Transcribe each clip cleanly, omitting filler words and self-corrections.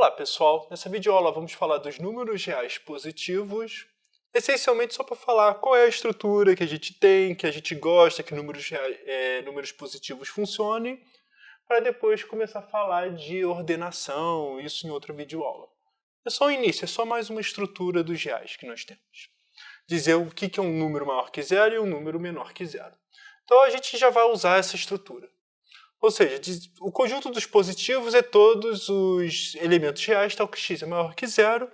Olá pessoal, nessa videoaula vamos falar dos números reais positivos, essencialmente só para falar qual é a estrutura que a gente tem, que a gente gosta, que números positivos funcionem, para depois começar a falar de ordenação, isso em outra videoaula. É só o início, é só mais uma estrutura dos reais que nós temos. Dizer o que é um número maior que zero e um número menor que zero. Então a gente já vai usar essa estrutura. Ou seja, o conjunto dos positivos é todos os elementos reais, tal que x é maior que zero,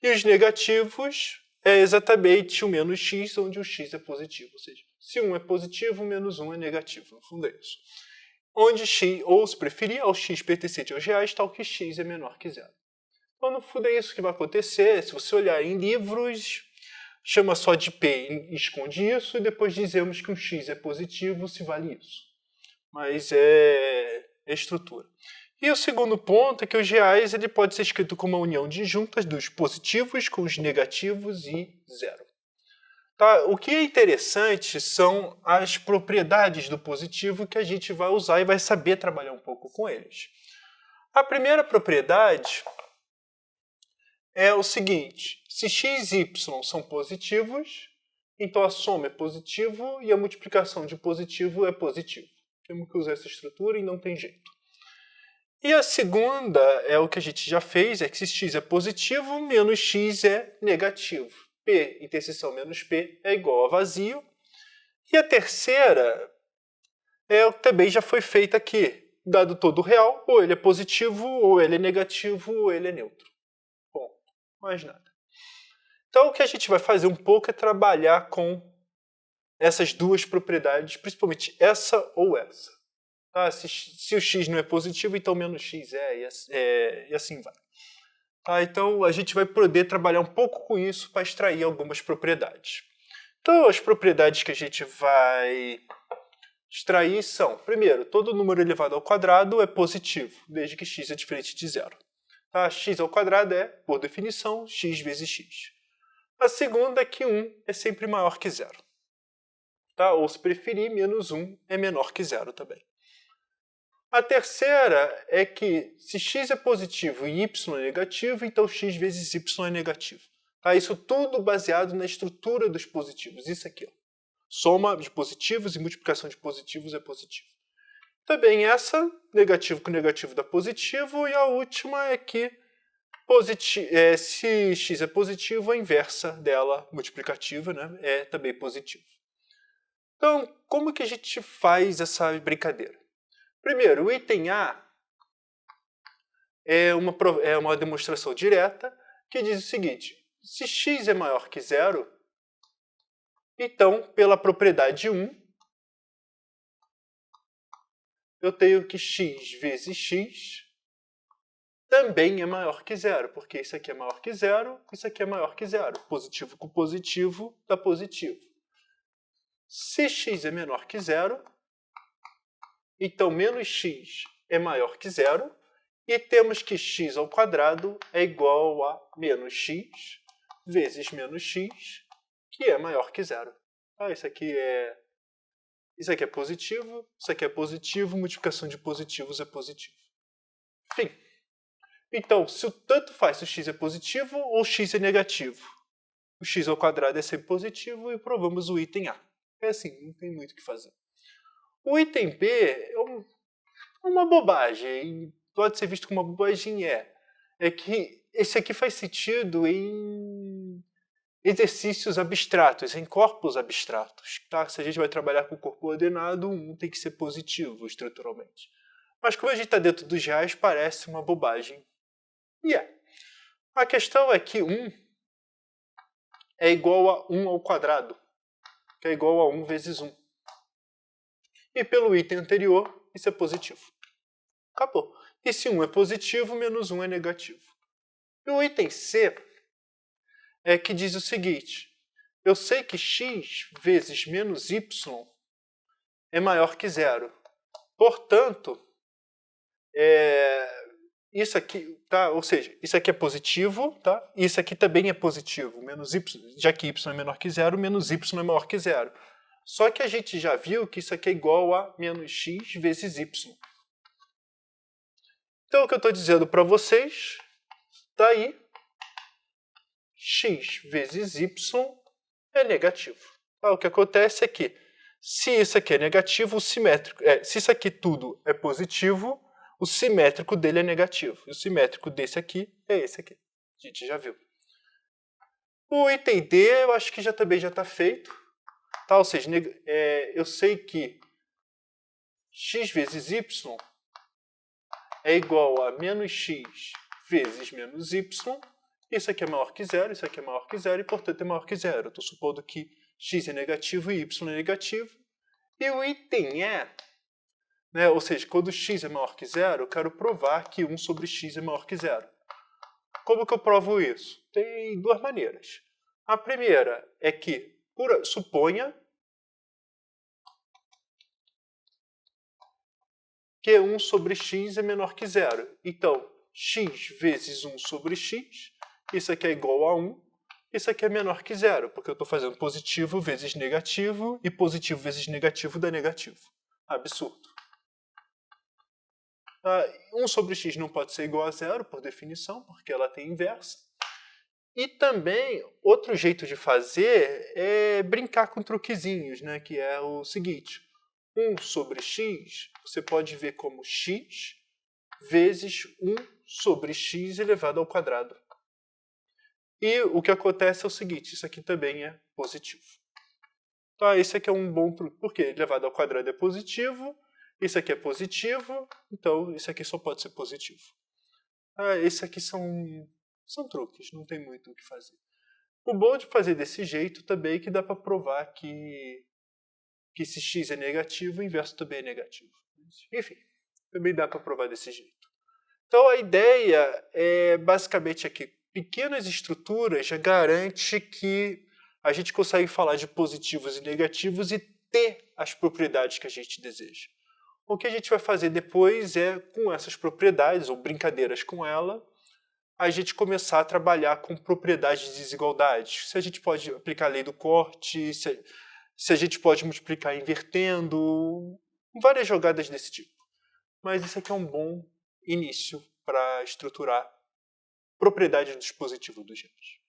e os negativos é exatamente o menos x, onde o x é positivo. Ou seja, se 1 é positivo, menos 1 é negativo. No fundo é isso. Onde x, ou se preferir, ao x pertencente aos reais, tal que x é menor que zero. Então, no fundo é isso que vai acontecer. Se você olhar em livros, chama só de p e esconde isso, e depois dizemos que um x é positivo se vale isso. Mas é estrutura. E o segundo ponto é que os reais ele pode ser escrito como uma união disjunta dos positivos com os negativos e zero. Tá? O que é interessante são as propriedades do positivo que a gente vai usar e vai saber trabalhar um pouco com eles. A primeira propriedade é o seguinte: se x e y são positivos, então a soma é positivo e a multiplicação de positivo é positivo. Temos que usar essa estrutura e não tem jeito. E a segunda é o que a gente já fez, é que se x é positivo, menos x é negativo. P interseção menos P é igual a vazio. E a terceira é o que também já foi feita aqui. Dado todo real, ou ele é positivo, ou ele é negativo, ou ele é neutro. Bom, mais nada. Então o que a gente vai fazer um pouco é trabalhar com essas duas propriedades, principalmente essa ou essa. Tá? Se o x não é positivo, então menos x e assim vai. Tá? Então a gente vai poder trabalhar um pouco com isso para extrair algumas propriedades. Então as propriedades que a gente vai extrair são, primeiro, todo número elevado ao quadrado é positivo, desde que x é diferente de zero. Tá? X ao quadrado é, por definição, x vezes x. A segunda é que 1 é sempre maior que zero. Tá? Ou se preferir, menos 1 é menor que zero também. A terceira é que se x é positivo e y é negativo, então x vezes y é negativo. Tá? Isso tudo baseado na estrutura dos positivos. Isso aqui. Ó. Soma de positivos e multiplicação de positivos é positivo. Também essa, negativo com negativo dá positivo. E a última é que se x é positivo, a inversa dela, multiplicativa, né, é também positivo. Então, como que a gente faz essa brincadeira? Primeiro, o item A é uma demonstração direta que diz o seguinte: se x é maior que zero, então, pela propriedade 1, eu tenho que x vezes x também é maior que zero, porque isso aqui é maior que zero, isso aqui é maior que zero. Positivo com positivo dá positivo. Se x é menor que zero, então menos x é maior que zero, e temos que x ao quadrado é igual a menos x vezes menos x, que é maior que zero. Ah, isso aqui é positivo, isso aqui é positivo, multiplicação de positivos é positivo. Fim. Então, tanto faz se o x é positivo ou x é negativo. O x ao quadrado é sempre positivo e provamos o item A. É assim, não tem muito o que fazer. O item B é uma bobagem, pode ser visto como uma bobagem, é que esse aqui faz sentido em exercícios abstratos, em corpos abstratos. Tá? Se a gente vai trabalhar com corpo ordenado, um tem que ser positivo estruturalmente. Mas como a gente está dentro dos reais, parece uma bobagem. E a questão é que 1 é igual a 1 ao quadrado, que é igual a 1 vezes 1. E pelo item anterior, isso é positivo. Acabou. E se 1 é positivo, menos 1 é negativo. E o item C é que diz o seguinte: eu sei que x vezes menos y é maior que zero. Portanto, isso aqui, tá? Ou seja, isso aqui é positivo, tá? Isso aqui também é positivo, menos y, já que y é menor que zero, menos y é maior que zero. Só que a gente já viu que isso aqui é igual a menos x vezes y. Então, o que eu estou dizendo para vocês Daí, x vezes y é negativo. O que acontece é que, se isso aqui é negativo, o simétrico... se isso aqui tudo é positivo, o simétrico dele é negativo. E o simétrico desse aqui é esse aqui. A gente já viu. O item D, eu acho que também já está feito. Tá? Ou seja, eu sei que x vezes y é igual a menos x vezes menos y. Isso aqui é maior que zero, isso aqui é maior que zero, e portanto é maior que zero. Eu estou supondo que x é negativo e y é negativo. E o item E, né, ou seja, quando x é maior que zero, eu quero provar que 1 sobre x é maior que zero. Como que eu provo isso? Tem duas maneiras. A primeira é que suponha que 1 sobre x é menor que zero. Então, x vezes 1 sobre x, isso aqui é igual a 1, isso aqui é menor que zero, porque eu estou fazendo positivo vezes negativo, e positivo vezes negativo dá negativo. Absurdo. 1 sobre x não pode ser igual a zero, por definição, porque ela tem inversa. E também, outro jeito de fazer é brincar com truquezinhos, né? Que é o seguinte: 1 sobre x, você pode ver como x vezes 1 sobre x elevado ao quadrado. E o que acontece é o seguinte: isso aqui também é positivo. Então, esse aqui é um bom truque. Por quê? Elevado ao quadrado é positivo, isso aqui é positivo, então isso aqui só pode ser positivo. Esses aqui são truques, não tem muito o que fazer. O bom de fazer desse jeito também é que dá para provar que se x é negativo, o inverso também é negativo. Enfim, também dá para provar desse jeito. Então a ideia é basicamente aqui, pequenas estruturas já garante que a gente consegue falar de positivos e negativos e ter as propriedades que a gente deseja. O que a gente vai fazer depois é, com essas propriedades, ou brincadeiras com ela, a gente começar a trabalhar com propriedades de desigualdade. Se a gente pode aplicar a lei do corte, se a gente pode multiplicar invertendo, várias jogadas desse tipo. Mas isso aqui é um bom início para estruturar propriedades do dispositivo dos gêmeos.